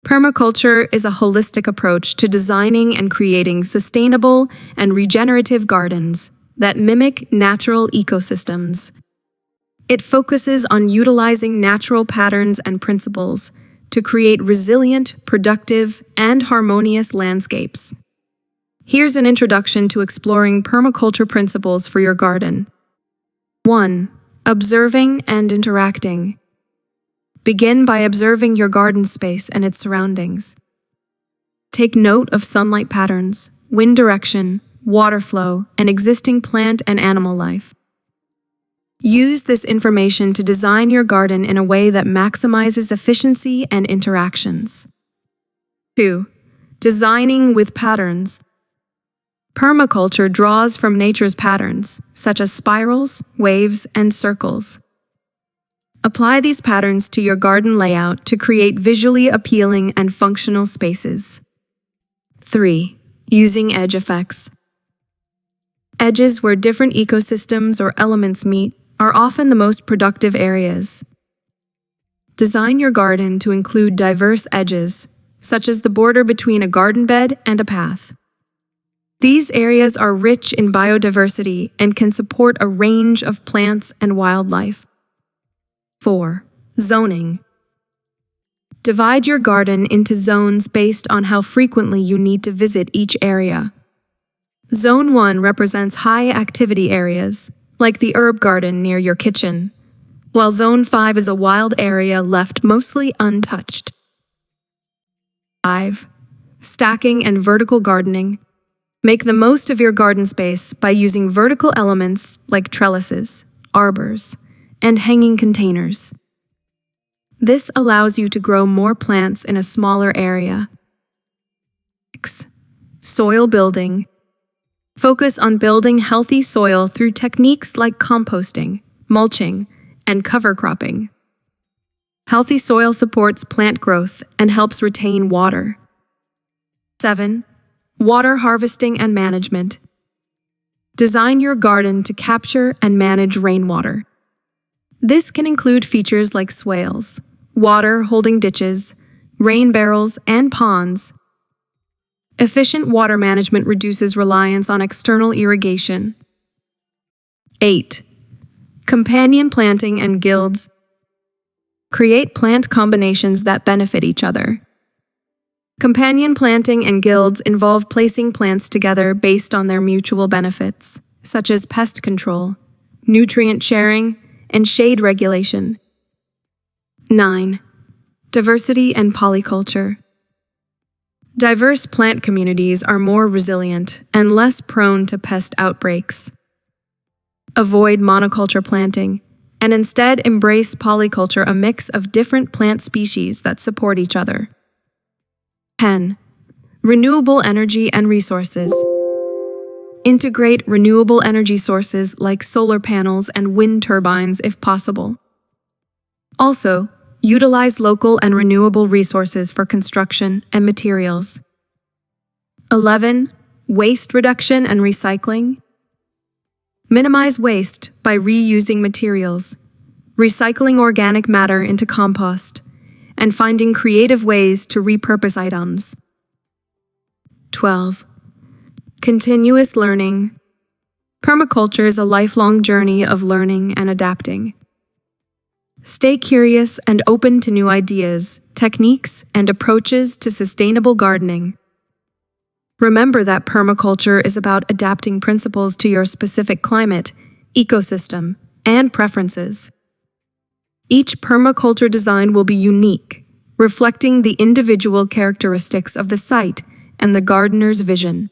Permaculture is a holistic approach to designing and creating sustainable and regenerative gardens that mimic natural ecosystems. It focuses on utilizing natural patterns and principles to create resilient, productive, and harmonious landscapes. Here's an introduction to exploring permaculture principles for your garden. 1. Observing and interacting. Begin by observing your garden space and its surroundings. Take note of sunlight patterns, wind direction, water flow, and existing plant and animal life. Use this information to design your garden in a way that maximizes efficiency and interactions. 2. Designing with patterns. Permaculture draws from nature's patterns, such as spirals, waves, and circles. Apply these patterns to your garden layout to create visually appealing and functional spaces. 3. Using edge effects. Edges where different ecosystems or elements meet are often the most productive areas. Design your garden to include diverse edges, such as the border between a garden bed and a path. These areas are rich in biodiversity and can support a range of plants and wildlife. 4. Zoning. Divide your garden into zones based on how frequently you need to visit each area. Zone 1 represents high-activity areas, like the herb garden near your kitchen, while Zone 5 is a wild area left mostly untouched. 5. Stacking and vertical gardening. Make the most of your garden space by using vertical elements like trellises, arbors, and hanging containers. This allows you to grow more plants in a smaller area. 6. Soil building. Focus on building healthy soil through techniques like composting, mulching, and cover cropping. Healthy soil supports plant growth and helps retain water. 7. Water harvesting and management. Design your garden to capture and manage rainwater. This can include features like swales, water-holding ditches, rain barrels, and ponds. Efficient water management reduces reliance on external irrigation. 8. Companion planting and guilds. Create plant combinations that benefit each other. Companion planting and guilds involve placing plants together based on their mutual benefits, such as pest control, nutrient sharing, and shade regulation. 9. Diversity and polyculture. Diverse plant communities are more resilient and less prone to pest outbreaks. Avoid monoculture planting, and instead embrace polyculture, a mix of different plant species that support each other. 10. Renewable energy and resources. Integrate renewable energy sources like solar panels and wind turbines if possible. Also, utilize local and renewable resources for construction and materials. 11. Waste reduction and recycling. Minimize waste by reusing materials, recycling organic matter into compost, and finding creative ways to repurpose items. 12. Continuous learning. Permaculture is a lifelong journey of learning and adapting. Stay curious and open to new ideas, techniques, and approaches to sustainable gardening. Remember that permaculture is about adapting principles to your specific climate, ecosystem, and preferences. Each permaculture design will be unique, reflecting the individual characteristics of the site and the gardener's vision.